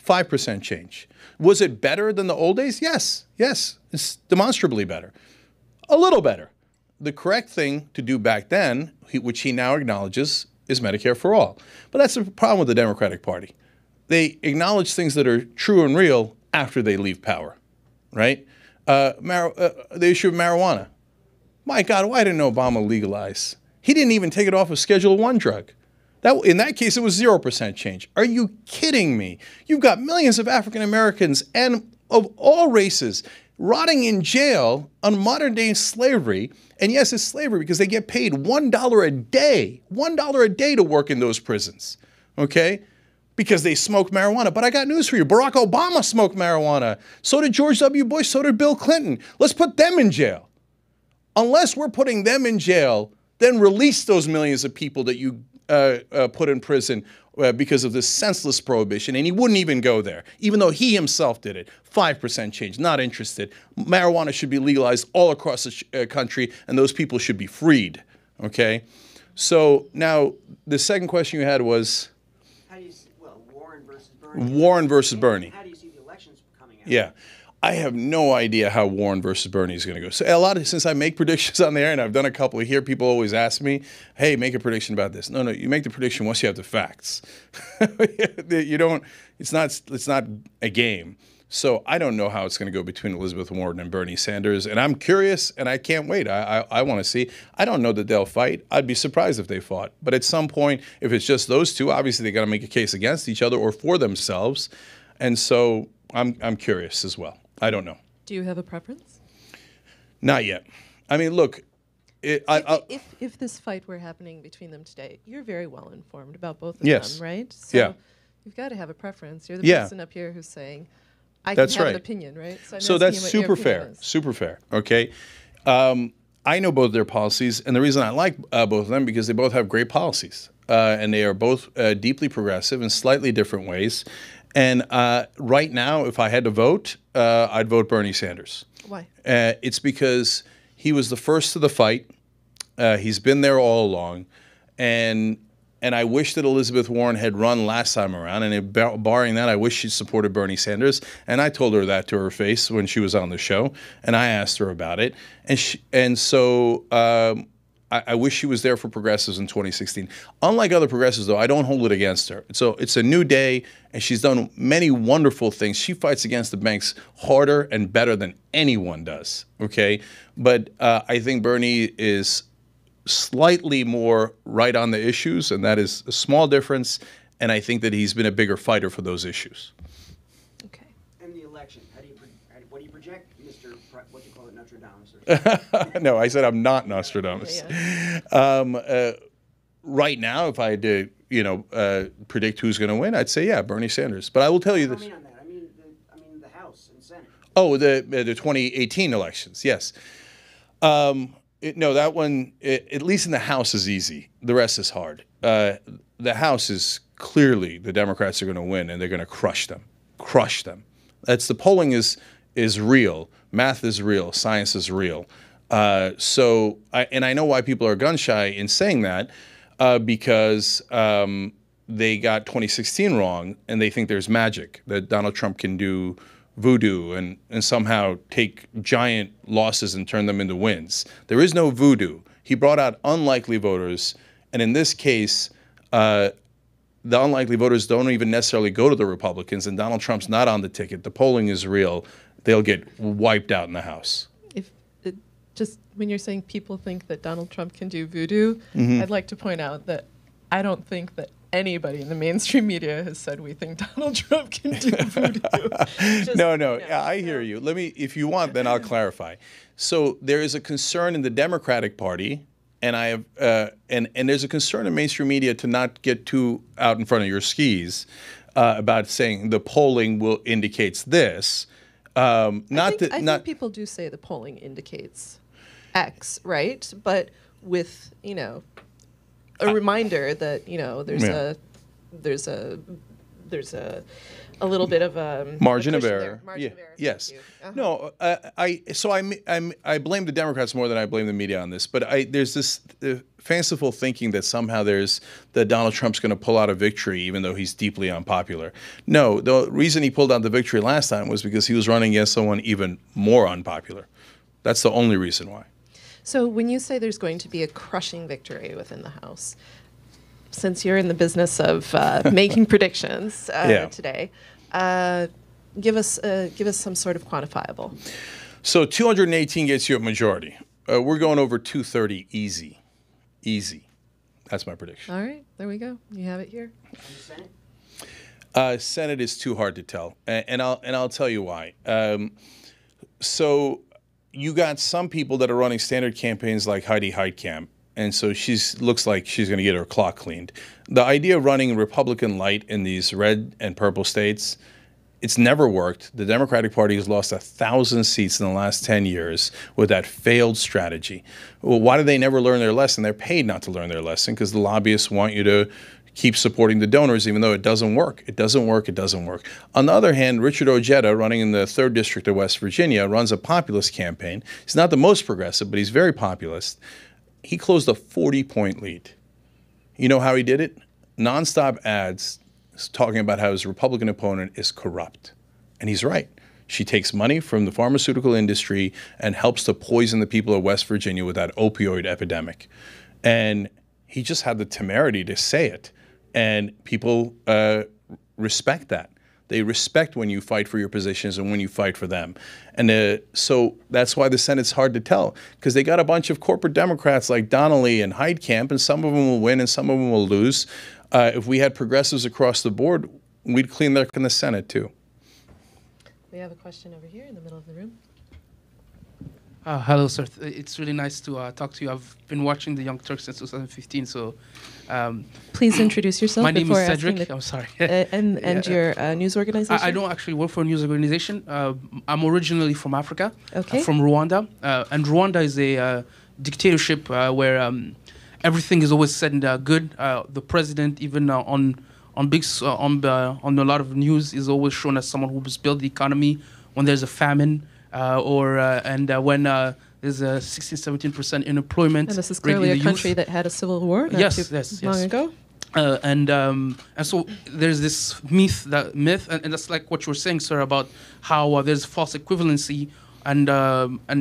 5% change. Was it better than the old days? Yes. Yes. It's demonstrably better. A little better. The correct thing to do back then, which he now acknowledges, is Medicare for all. But that's the problem with the Democratic Party. They acknowledge things that are true and real after they leave power, right? The issue of marijuana. My God, why didn't Obama legalize? He didn't even take it off of Schedule I drug. In that case, it was 0% change. Are you kidding me? You've got millions of African Americans and of all races rotting in jail on modern-day slavery. And yes, it's slavery because they get paid $1 a day, $1 a day to work in those prisons, okay? Because they smoke marijuana. But I got news for you. Barack Obama smoked marijuana. So did George W. Bush. So did Bill Clinton. Let's put them in jail. Unless we're putting them in jail, then release those millions of people that you put in prison because of this senseless prohibition. And he wouldn't even go there, even though he himself did it. 5% change. Not interested. Marijuana should be legalized all across the country, and those people should be freed. Okay? So now the second question you had was... Warren versus Bernie. How do you see the elections coming out? Yeah. I have no idea how Warren versus Bernie is going to go. So since I make predictions on the air, and I've done a couple here, people always ask me, hey, make a prediction about this. No, you make the prediction once you have the facts. You don't, it's not a game. So I don't know how it's going to go between Elizabeth Warren and Bernie Sanders. And I'm curious, and I can't wait. I want to see. I don't know that they'll fight. I'd be surprised if they fought. But at some point, if it's just those two, obviously they got to make a case against each other or for themselves. And so I'm curious as well. I don't know. Do you have a preference? Not yet. I mean, look. If this fight were happening between them today, you're very well informed about both of them, right? So yeah. You've got to have a preference. You're the person up here who's saying, I can have an opinion, right? So that's super fair. Super fair. Okay. I know both their policies, and the reason I like both of them because they both have great policies, and they are both deeply progressive in slightly different ways. And right now, if I had to vote, I'd vote Bernie Sanders. Why? It's because he was the first to the fight. He's been there all along, and I wish that Elizabeth Warren had run last time around. And barring that, I wish she supported Bernie Sanders. And I told her that to her face when she was on the show, and I asked her about it. And so I wish she was there for progressives in 2016. Unlike other progressives, though, I don't hold it against her. So it's a new day, and she's done many wonderful things. She fights against the banks harder and better than anyone does, okay? But I think Bernie is slightly more right on the issues, and that is a small difference, and I think that he's been a bigger fighter for those issues. And the election, how do you What do you project, Mr. What do you call it, Nostradamus? No, I said I'm not Nostradamus. Right now, if I had to, predict who's going to win, I'd say, Bernie Sanders. But I will tell you this. I mean on that. I mean the House and Senate. Oh, the 2018 elections, yes. No, that one, at least in the House, is easy. The rest is hard. The House is clearly the Democrats are going to win, and they're going to crush them. Crush them. The polling is real. Math is real. Science is real. I know why people are gun shy in saying that, because they got 2016 wrong, and they think there's magic, that Donald Trump can do voodoo and somehow take giant losses and turn them into wins. There is no voodoo. He brought out unlikely voters, and in this case, the unlikely voters don't even necessarily go to the Republicans, and Donald Trump's not on the ticket. The polling is real. They'll get wiped out in the House. Just when you're saying people think that Donald Trump can do voodoo, I'd like to point out that I don't think that anybody in the mainstream media has said we think Donald Trump can do voodoo. No, I hear you. Let me, if you want, then I'll clarify. So there is a concern in the Democratic Party, and I have, and there's a concern in mainstream media to not get too out in front of your skis about saying the polling indicates this. I think people do say the polling indicates X, right? But with a reminder that there's a little bit of a margin of error. Yes. No, I blame the Democrats more than I blame the media on this. But there's this fanciful thinking that somehow that Donald Trump's going to pull out a victory, even though he's deeply unpopular. No, the reason he pulled out the victory last time was because he was running against someone even more unpopular. That's the only reason why. So when you say there's going to be a crushing victory within the House, since you're in the business of making predictions today, give us some sort of quantifiable. So 218 gets you a majority. We're going over 230 easy. Easy. That's my prediction. All right, there we go. You have it here. Senate is too hard to tell, and I'll tell you why. So you got some people that are running standard campaigns like Heidi Heitkamp, and so looks like she's going to get her clock cleaned. The idea of running Republican light in these red and purple states, it's never worked. The Democratic Party has lost 1,000 seats in the last 10 years with that failed strategy. Well, why do they never learn their lesson? They're paid not to learn their lesson because the lobbyists want you to keep supporting the donors, even though it doesn't work. It doesn't work. It doesn't work. On the other hand, Richard Ojeda, running in the 3rd District of West Virginia, runs a populist campaign. He's not the most progressive, but he's very populist. He closed a 40-point lead. You know how he did it? Nonstop ads talking about how his Republican opponent is corrupt. And he's right. She takes money from the pharmaceutical industry and helps to poison the people of West Virginia with that opioid epidemic. And he just had the temerity to say it. And people respect that. They respect when you fight for your positions and when you fight for them. And so that's why the Senate's hard to tell, because they got a bunch of corporate Democrats like Donnelly and Heitkamp, and some of them will win and some of them will lose. If we had progressives across the board, we'd clean up in the Senate, too. We have a question over here in the middle of the room. Hello, sir. It's really nice to talk to you. I've been watching the Young Turks since 2015, so... Please introduce yourself. My name is Cedric. I'm sorry. And your news organization? I don't actually work for a news organization. I'm originally from Africa, from Rwanda. And Rwanda is a dictatorship where everything is always said and good. The president, even on a lot of news, is always shown as someone who has built the economy when there's a famine. When there's a 16-17% unemployment. And this is clearly a country that had a civil war not too long ago. And so there's this myth, and that's like what you were saying, sir, about how there's false equivalency, and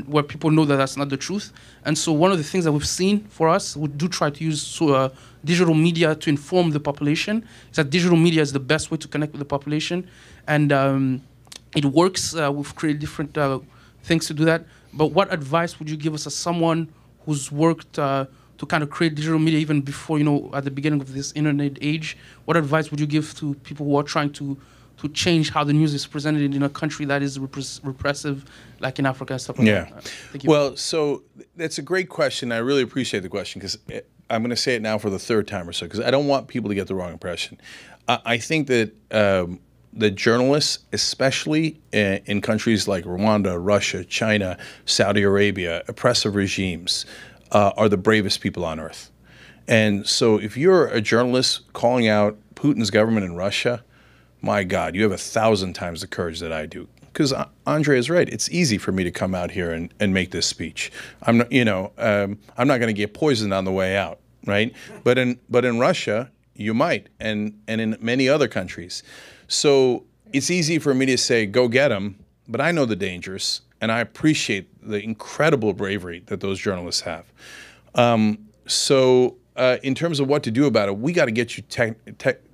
where people know that that's not the truth. And so one of the things that we've seen for us, we do try to use digital media to inform the population, is that digital media is the best way to connect with the population, and it works. We've created different things to do that. But what advice would you give us as someone who's worked to kind of create digital media even before, at the beginning of this internet age? What advice would you give to people who are trying to to change how the news is presented in a country that is repressive, like in Africa and stuff like Yeah. that? Thank you. Well, so that's a great question. I really appreciate the question because I'm going to say it now for the third time or so because I don't want people to get the wrong impression. I think that the journalists, especially in countries like Rwanda, Russia, China, Saudi Arabia, oppressive regimes, are the bravest people on earth. And so if you're a journalist calling out Putin's government in Russia, my God, you have 1,000 times the courage that I do. Because Andre is right. It's easy for me to come out here and make this speech. I'm not, I'm not going to get poisoned on the way out, right? But in Russia, you might, and in many other countries. So it's easy for me to say, go get them, but I know the dangers, and I appreciate the incredible bravery that those journalists have. In terms of what to do about it, we got to get you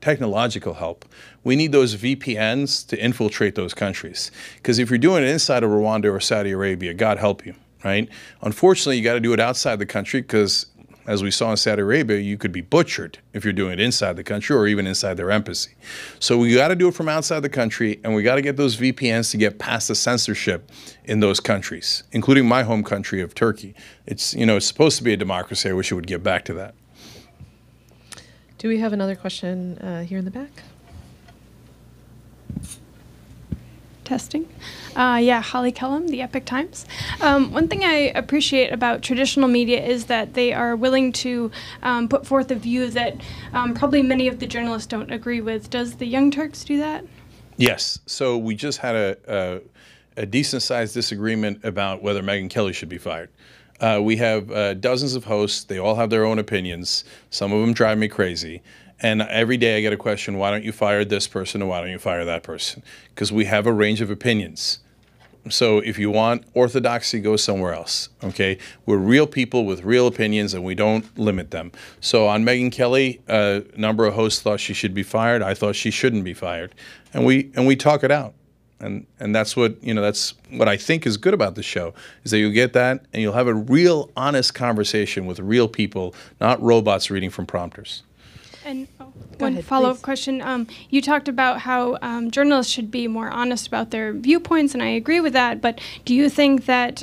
technological help. We need those VPNs to infiltrate those countries. Because if you're doing it inside of Rwanda or Saudi Arabia, God help you, right? Unfortunately, you got to do it outside the country because, as we saw in Saudi Arabia, you could be butchered if you're doing it inside the country or even inside their embassy. So we got to do it from outside the country, and we got to get those VPNs to get past the censorship in those countries, including my home country of Turkey. It's, it's supposed to be a democracy. I wish it would get back to that. Do we have another question here in the back? Testing. Yeah, Holly Kellum, The Epoch Times. One thing I appreciate about traditional media is that they are willing to put forth a view that probably many of the journalists don't agree with. Does the Young Turks do that? Yes. So we just had a decent-sized disagreement about whether Megyn Kelly should be fired. We have dozens of hosts. They all have their own opinions. Some of them drive me crazy. And every day I get a question, why don't you fire this person or why don't you fire that person? Because we have a range of opinions. So if you want orthodoxy, go somewhere else, okay? We're real people with real opinions and we don't limit them. So on Megyn Kelly, a number of hosts thought she should be fired. I thought she shouldn't be fired. And we talk it out. And that's what, that's what I think is good about the show, is that you'll get that and you'll have a real honest conversation with real people, not robots reading from prompters. And Go one ahead, follow-up please. question. You talked about how journalists should be more honest about their viewpoints, and I agree with that. But do you think that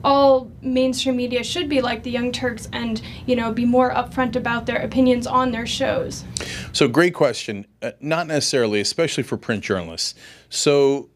all mainstream media should be like the Young Turks and, be more upfront about their opinions on their shows? So great question. Not necessarily, especially for print journalists. So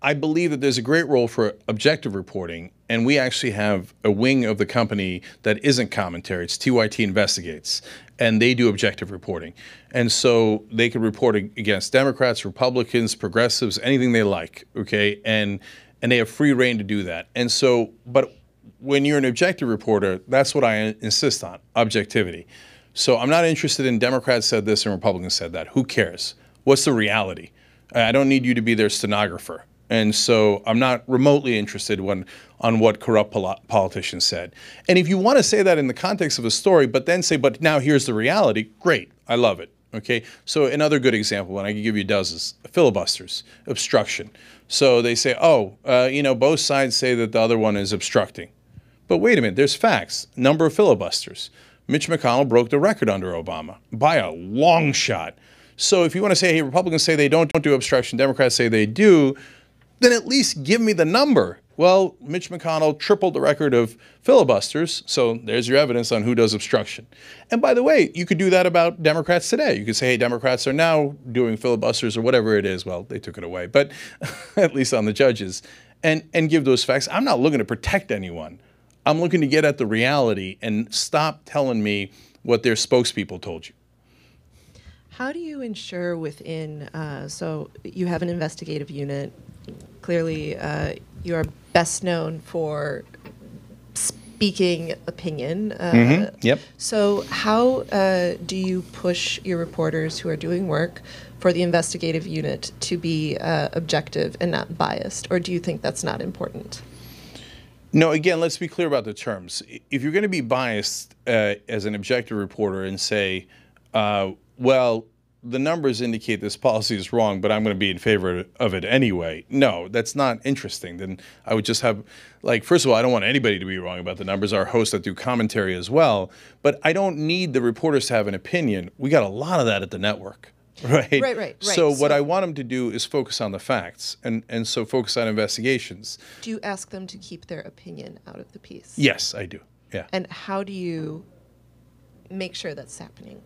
I believe that there's a great role for objective reporting, and we actually have a wing of the company that isn't commentary. It's TYT Investigates, and they do objective reporting. And so they can report against Democrats, Republicans, progressives, anything they like, okay? And they have free reign to do that. And so, but when you're an objective reporter, that's what I insist on, objectivity. So I'm not interested in Democrats said this and Republicans said that. Who cares? What's the reality? I don't need you to be their stenographer. And so I'm not remotely interested on what corrupt politicians said. And if you want to say that in the context of a story, but then say, but now here's the reality, great, I love it. Okay, so another good example, and I can give you dozens, filibusters, obstruction. So they say, both sides say that the other one is obstructing. But wait a minute, there's facts, number of filibusters. Mitch McConnell broke the record under Obama by a long shot. So if you want to say, hey, Republicans say they don't do obstruction, Democrats say they do, then at least give me the number. Well, Mitch McConnell tripled the record of filibusters, so there's your evidence on who does obstruction. And by the way, you could do that about Democrats today. You could say, hey, Democrats are now doing filibusters or whatever it is. Well, they took it away, but at least on the judges. And give those facts. I'm not looking to protect anyone. I'm looking to get at the reality and stop telling me what their spokespeople told you. How do you ensure within, so you have an investigative unit, clearly you are best known for speaking opinion. Yep. So how do you push your reporters who are doing work for the investigative unit to be objective and not biased? Or do you think that's not important? No, again, let's be clear about the terms. If you're going to be biased as an objective reporter and say, well, the numbers indicate this policy is wrong, but I'm going to be in favor of it anyway. No, that's not interesting. Then I would just have, first of all, I don't want anybody to be wrong about the numbers. Our hosts that do commentary as well. But I don't need the reporters to have an opinion. We got a lot of that at the network. Right? Right. So what I want them to do is focus on the facts, and so focus on investigations. Do you ask them to keep their opinion out of the piece? Yes, I do. Yeah. And how do you make sure that's happening?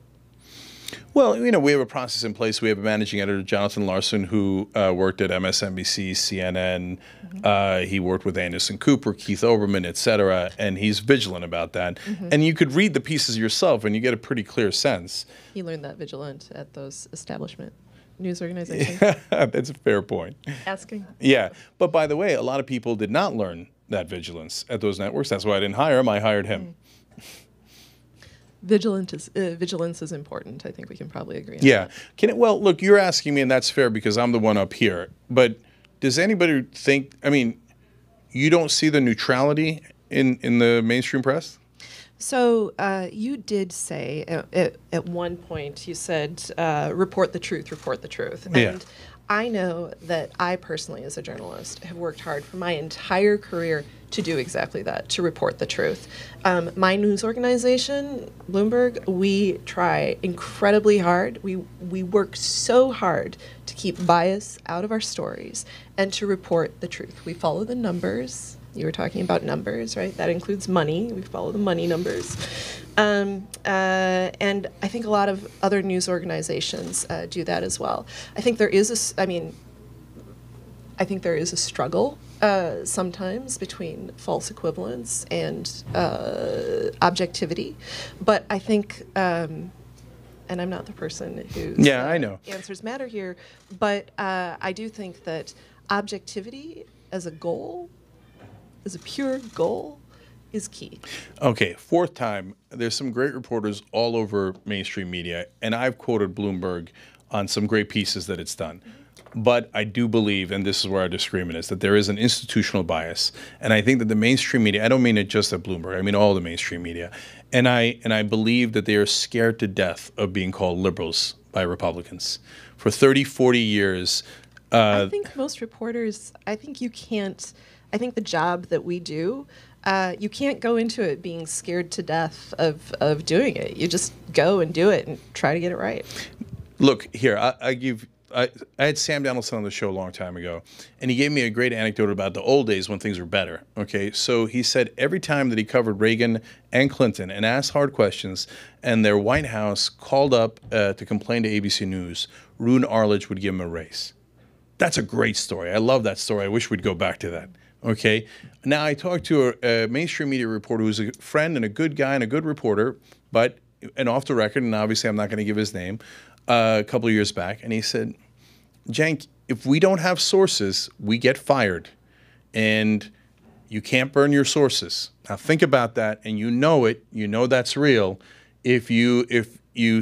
Well, you know, we have a process in place. We have a managing editor, Jonathan Larson, who worked at MSNBC, CNN. He worked with Anderson Cooper, Keith Olbermann, et cetera, and he's vigilant about that. And you could read the pieces yourself, and you get a pretty clear sense. He learned that vigilant at those establishment news organizations. That's a fair point. Asking. Yeah. But by the way, a lot of people did not learn that vigilance at those networks. That's why I didn't hire him. I hired him. Vigilance is important. I think we can probably agree on that. Yeah. Well, look, you're asking me, and that's fair because I'm the one up here. But does anybody think, I mean, you don't see the neutrality in the mainstream press? So you did say at one point, you said, report the truth, report the truth. And Yeah. I know that I personally, as a journalist, have worked hard for my entire career to do exactly that, to report the truth. My news organization, Bloomberg, we try incredibly hard. We work so hard to keep bias out of our stories and to report the truth. We follow the numbers. You were talking about numbers, right? That includes money. We follow the money numbers. And I think a lot of other news organizations do that as well. I think there is I think there is a struggle sometimes between false equivalence and objectivity. But I think, and I'm not the person who I know. answers matter here, but I do think that objectivity as a goal, as a pure goal, is key. Okay, fourth time. There's some great reporters all over mainstream media, and I've quoted Bloomberg on some great pieces that it's done. But I do believe, and this is where our disagreement is, that there is an institutional bias. And I think that the mainstream media, I don't mean it just at Bloomberg, I mean all the mainstream media. And I believe that they are scared to death of being called liberals by Republicans. For 30, 40 years. I think most reporters, I think the job that we do, you can't go into it being scared to death of doing it. You just go and do it and try to get it right. Look, here, I had Sam Donaldson on the show a long time ago, and he gave me a great anecdote about the old days when things were better. Okay, so he said every time that he covered Reagan and Clinton and asked hard questions, and their White House called up to complain to ABC News, Roone Arledge would give him a raise. That's a great story. I love that story. I wish we'd go back to that. Okay. Now, I talked to a mainstream media reporter who's a friend and a good guy and a good reporter, and off the record, and obviously I'm not going to give his name, a couple of years back, and he said, Cenk, if we don't have sources, we get fired, and you can't burn your sources. Now, think about that, and you know it. You know that's real. If you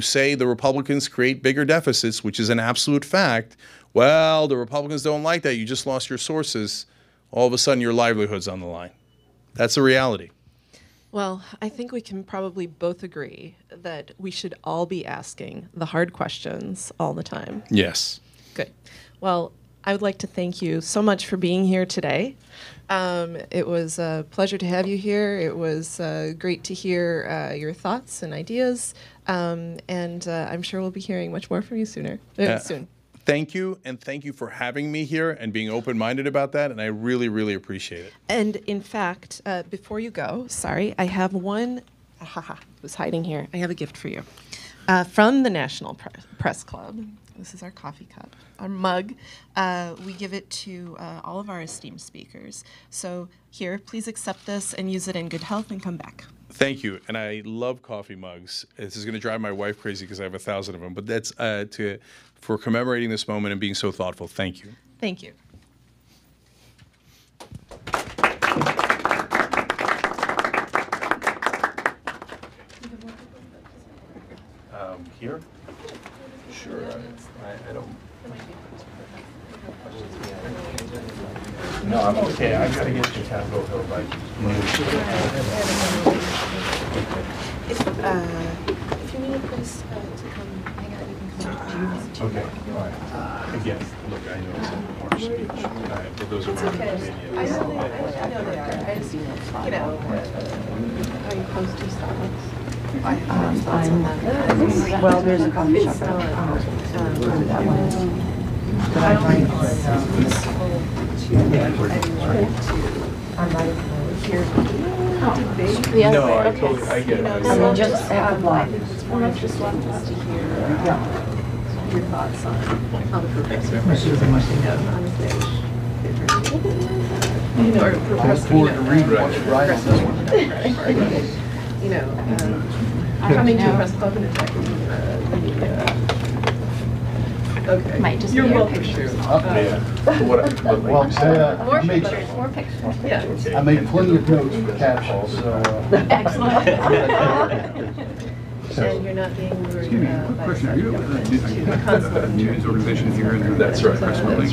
say the Republicans create bigger deficits, which is an absolute fact, well, the Republicans don't like that. You just lost your sources. All of a sudden, your livelihood's on the line. That's a reality. Well, I think we can probably both agree that we should all be asking the hard questions all the time. Yes. Good. Well, I would like to thank you so much for being here today. It was a pleasure to have you here. It was great to hear your thoughts and ideas. And I'm sure we'll be hearing much more from you soon. Thank you, and thank you for having me here and being open-minded about that, and I really, really appreciate it. And in fact, before you go, sorry, I have one, it was hiding here. I have a gift for you. From the National Press Club. This is our coffee cup, our mug. We give it to all of our esteemed speakers. So here, please accept this and use it in good health and come back. Thank you, and I love coffee mugs. This is going to drive my wife crazy because I have 1,000 of them, but that's for commemorating this moment and being so thoughtful. Thank you. Thank you. Here? Sure. I don't. No, I'm okay. I gotta get to Capitol Hill by noon. If you need a place to come hang out, you can come. Okay. All right. Again, look, I know it's a harsh speech, but those are my opinions. I know they are. I just, are you close to Starbucks? Well, there's a coffee shop that one. But I might No, I get it. I mean, just at the block. Just want us to hear your thoughts on how the progressive on the stage. Or progressive, coming to a press club and attacking the media. Okay. Might just You're be welcome pictures. to. Well, I made plenty of notes for captions, so. Excellent. And you're not being lured Excuse me, quick question. Are you a news organization here in the That's right. press building?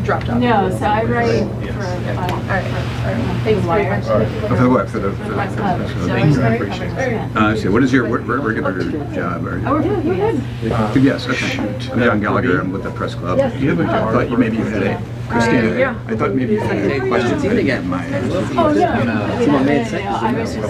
Dropped off. No, so I write for Thanks very much. For the what? For the Press Club. So thank it's you, I very appreciate covered. it. I see. What is your regular job? Oh, we're good. Yes, okay. I'm John Gallagher. I'm with the press club. Yes. I thought you maybe you had a Christina. Yeah. I thought maybe you had a question. Oh, no. I was just